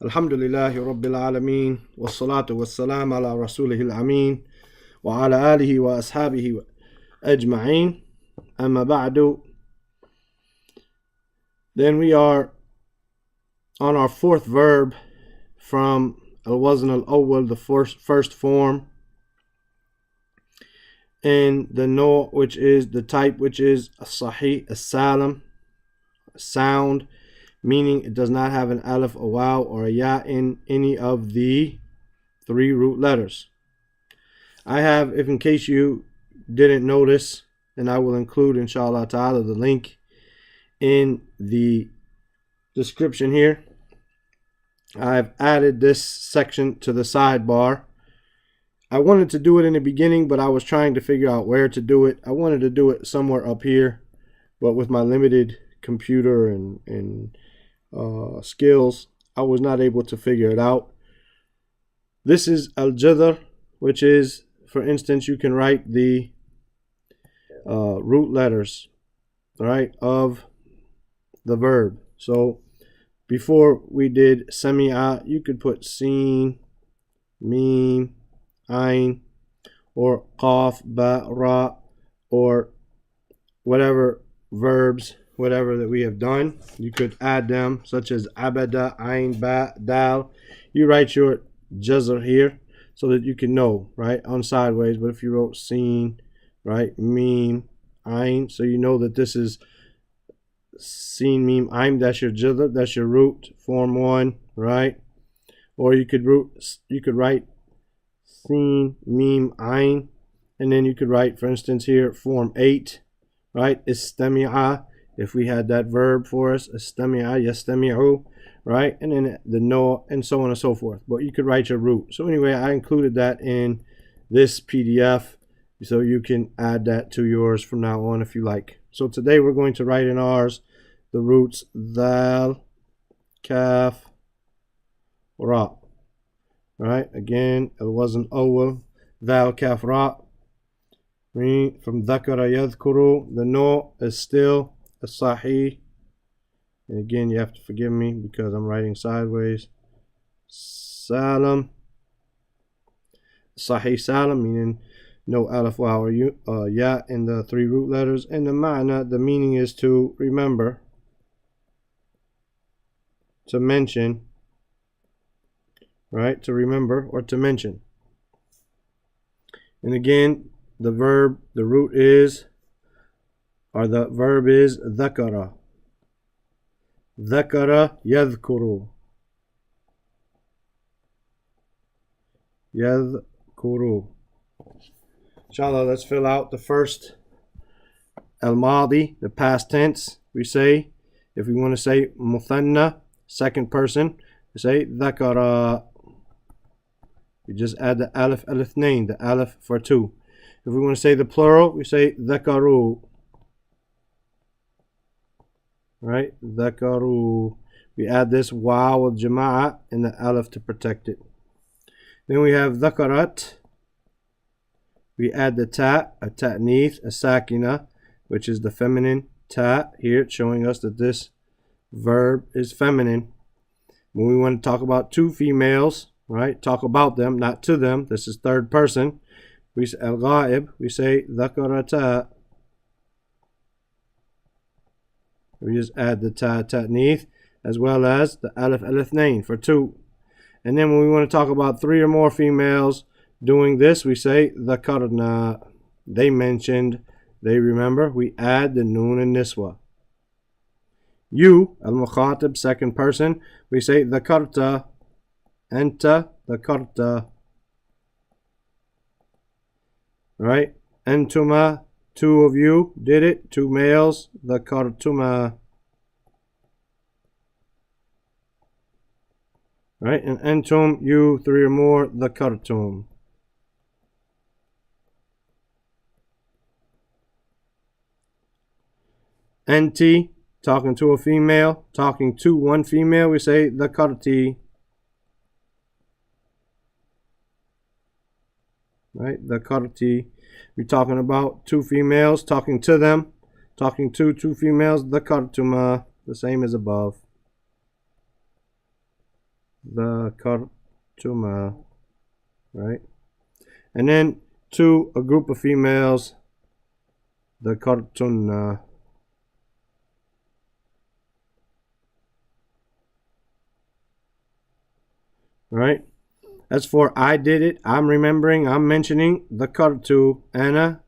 Alhamdulillahi Rabbil Alameen, wassalatu wassalam ala rasulihil ameen, wa ala alihi wa ashabihi ajma'een, amma ba'du. Then we are on our fourth verb from al-wazn al-awwal, the first form, and the no, which is the type, which is Sahih, Salim, sound, meaning it does not have an alif, a waw, or a ya in any of the three root letters. I have, if in case you didn't notice, and I will include inshallah ta'ala the link in the description here, I've added this section to the sidebar. I wanted to do it in the beginning, but I was trying to figure out where to do it. I wanted to do it somewhere up here, but with my limited computer and skills, I was not able to figure it out. This is al-jadr, which is, for instance, you can write the root letters, right, of the verb. So before we did sami'a, you could put sin, mim, ayn, or qaf, ba, ra, or whatever verbs, whatever that we have done. You could add them, such as abada, ayn, ba, dal. You write your jazr here so that you can know, right, on sideways. But if you wrote sin, right, mim, ayn, so you know that this is sin, mim, ayn, that's your jazr, that's your root, form 1, right? Or you could write sin, mim, ayn, and then you could write, for instance, here, form 8, right? Istami'a, if we had that verb for us, istami'a, yastami'u, right? And then the no, and so on and so forth. But you could write your root. So anyway, I included that in this PDF, so you can add that to yours from now on if you like. So today we're going to write in ours the roots dal, kaf, ra. Right? Again, it wasn't awwal, dal, kaf, ra. From dhakara yadhkuru, the no is still a sahih. And again, you have to forgive me because I'm writing sideways. Salim, Sahih Salim, meaning no alif, waw, or ya in the three root letters. And the ma'na, the meaning is to remember, to mention, right? To remember or to mention. And again, the verb, the root is, or the verb is dhakara. Dhakara yadhkuru. Yadhkuru. Inshallah, let's fill out the first al-madi, the past tense. We say, if we want to say muthanna, second person, we say dhakara. We just add the alif al-ithnain, the alif for two. If we want to say the plural, we say dhakaru. Right? Dhakaru. We add this waw al-jama'a and the alif to protect it. Then we have dhakarat. We add the ta, a ta'neeth, a sakina, which is the feminine ta. Here it's showing us that this verb is feminine. When we want to talk about two females, right? Talk about them, not to them. This is third person. We say al-ghaib. We say dhakarata. We just add the ta, ta'neeth, as well as the alif al-ithnain for two. And then when we want to talk about three or more females doing this, we say dhakarna. They mentioned, they remember. We add the noon and niswa. You, al-mukhatab, second person, we say dhakarta. Anta, dhakarta. Right? Antuma, two of you did it. Two males, dhakartuma. Right? And antum, you, three or more, dhakartum. Anti, talking to a female, talking to one female, we say dhakarti. Right? Dhakarti. We're talking about two females, talking to them, talking to two females, dhakartuma, the same as above. ذكرتما, right? And then to a group of females, ذكرتن, right? As for I did it, I'm remembering, I'm mentioning, ذكرت, أنا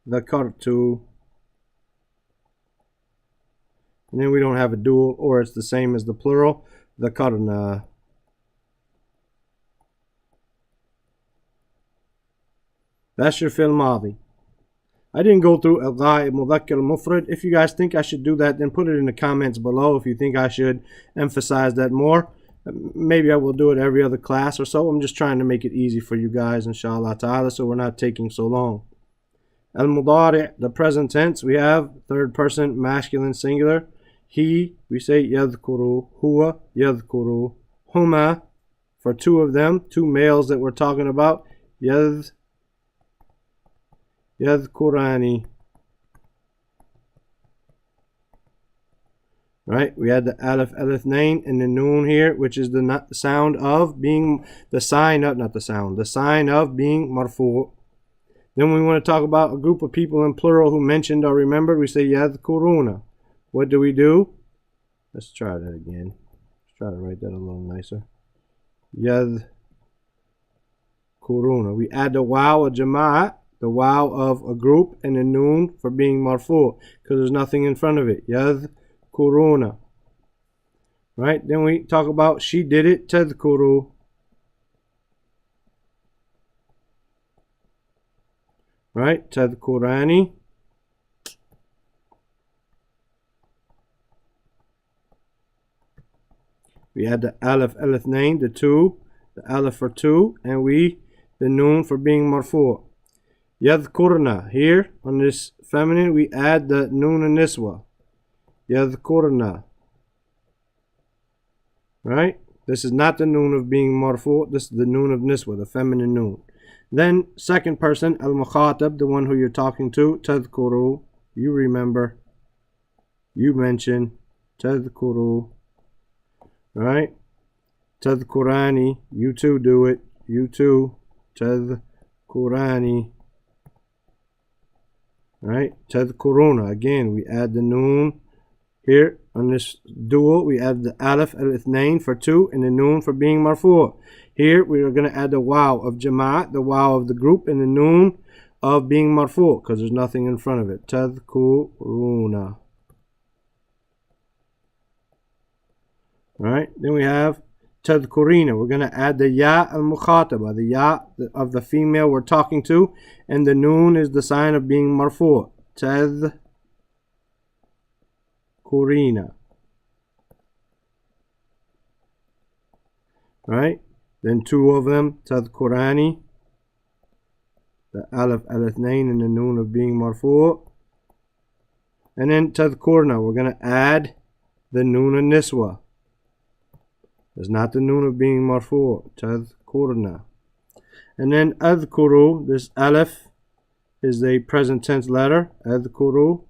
ذكرت. And then we don't have a dual, or it's the same as the plural, ذكرنا. That's your fi'l madi. I didn't go through al-ghaib, mudhakkar, al-mufrad. If you guys think I should do that, then put it in the comments below if you think I should emphasize that more. Maybe I will do it every other class or so. I'm just trying to make it easy for you guys, inshallah ta'ala, so we're not taking so long. Al-mudari', the present tense, we have third person, masculine, singular. He, we say yadhkuru, huwa, yadhkuru, huma, for two of them, two males that we're talking about, yadhkurani. Right, we had the alif nain and the noon here, which is the sound of being the sign of, not the sound, the sign of being marfu'. Then we want to talk about a group of people in plural who mentioned or remembered. We say yadhkuruna. What do we do? Let's try that again. Let's try to write that a little nicer. Yadhkuruna. We add the waw of jama'at, the waw of a group, and the noon for being marfu', because there's nothing in front of it. Yadhkuruna. Right? Then we talk about she did it, tadhkuru. Right? Tadhkurani. We had the alif nain, the two, the alif for two, and the noon for being marfu'. Yadhkurna. Here on this feminine, we add the noon and niswa. Yadhkurna. Right? This is not the noon of being marfu'. This is the noon of niswa, the feminine noon. Then second person, al-mukhatab, the one who you're talking to, tadhkuru. You remember. You mention. Tadhkuru. Right? Tadhkurani. You too do it. You too. Tadhkurani. Right? Tadhkuruna. Again, we add the noon. Here on this dual, we add the alif al-ithnain for two and the noon for being marfu'. Here we are going to add the waw of jama'at, the waw of the group, and the noon of being marfu', because there's nothing in front of it. Tadhkuruna. Right? Then we have tadhkurina. We're going to add the ya al-mukhataba, the ya of the female we're talking to, and the noon is the sign of being marfu'. Tadhkurina. Right? Then two of them, tadhkurani, the alif al-ithnain and the noon of being marfu'. And then tadhkurna, we're going to add the noon and niswa. It's not the noon of being marfu', tadhkurna. And then adhkuru, this alif is a present tense letter, adhkuru.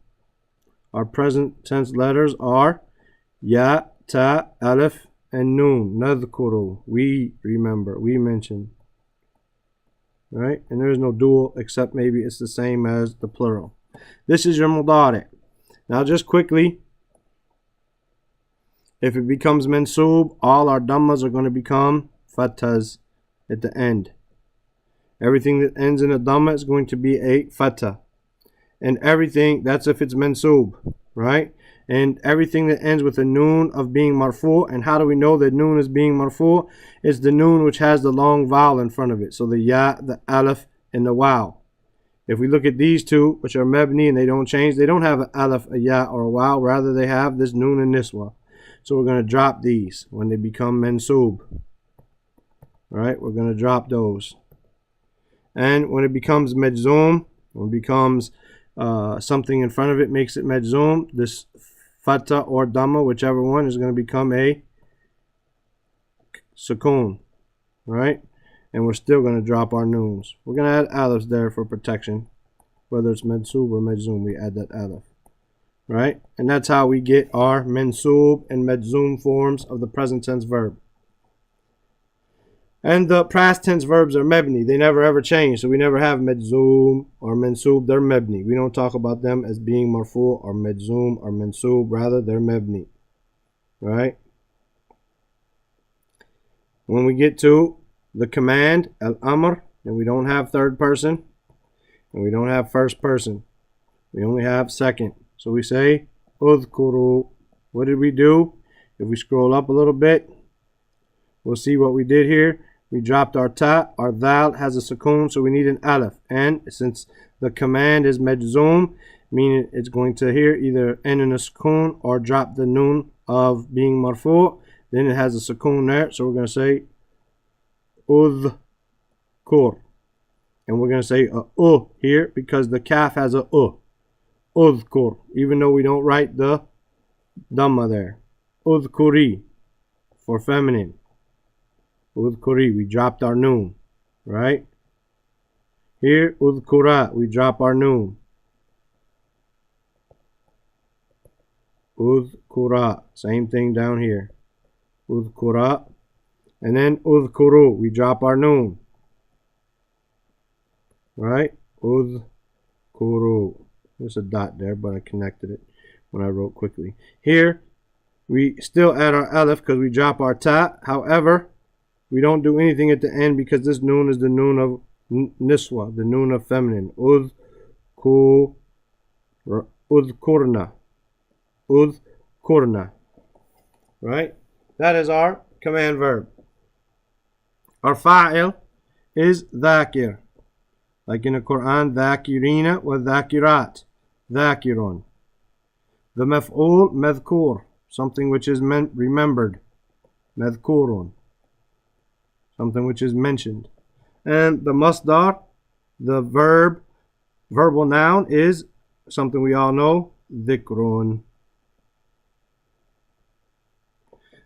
Our present tense letters are ya, ta, alif, and noon. Nadhkuru. We remember. We mention. Right? And there is no dual except maybe it's the same as the plural. This is your mudari'. Now just quickly, if it becomes mansoob, all our dhammas are going to become fathas at the end. Everything that ends in a dhamma is going to be a fatha. And everything, that's if it's mansoob, right? And everything that ends with a noon of being marfu'. And how do we know that noon is being marfu'? It's the noon which has the long vowel in front of it. So the ya, the alif, and the waw. If we look at these two, which are mabni and they don't change, they don't have an alif, a ya, or a waw. Rather, they have this noon and niswa. So we're going to drop these when they become mansoob. Right? We're going to drop those. And when it becomes majzoom, when it becomes something in front of it makes it majzoom, this fatha or dhamma, whichever one, is going to become a sukoon. Right? And we're still going to drop our noons. We're going to add alifs there for protection. Whether it's mansoob or majzoom, we add that alif. Right? And that's how we get our mansoob and majzoom forms of the present tense verb. And the past tense verbs are mebni. They never ever change. So we never have medzum or mensub. They're mebni. We don't talk about them as being marfu or medzum or mensub. Rather, they're mebni. Right? When we get to the command, al-amr, and we don't have third person, and we don't have first person. We only have second. So we say, udhkuru. What did we do? If we scroll up a little bit, we'll see what we did here. We dropped our ta. Our dal has a sukoon, so we need an alif. And since the command is medzum, meaning it's going to here either end in a sukoon or drop the noon of being marfu, then it has a sukoon there. So we're going to say udhkur. And we're going to say a here because the kaf has a udhkur, even though we don't write the dhamma there. Udhkuri for feminine. Udhkuri, we dropped our noon, right? Here, udhkura, we drop our noon. Udhkura, same thing down here. Udhkura. And then udhkuru, we drop our noon. Right? Udhkuru. There's a dot there, but I connected it when I wrote quickly. Here, we still add our alif because we drop our ta. However, we don't do anything at the end because this noon is the noon of niswa, the noon of feminine. Udhkurna. Udhkurna. Right? That is our command verb. Our fa'il is dhakir. Like in the Quran, dhakirina wa dhakirat. Dhakirun. The maf'ul, madhkur. Something which is remembered. Madhkurun. Something which is mentioned. And the masdar, the verbal noun, is something we all know, dhikrun.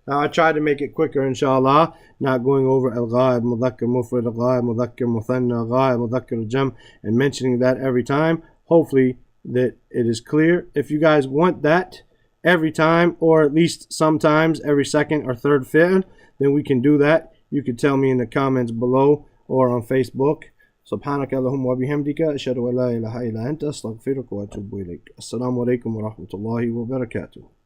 Now I tried to make it quicker, inshallah, not going over al-ghaib, mudhakkar mufrad, al-ghaib, mudhakkar muthanna, al-ghaib, mudhakkar al-jam, and mentioning that every time. Hopefully that it is clear. If you guys want that every time, or at least sometimes every second or third fi'l, then we can do that. You can tell me in the comments below or on Facebook. سبحانك اللهم وبحمدك أشهد أن لا إله إلا أنت أستغفرك وأتوب إليك. السلام عليكم ورحمة الله وبركاته.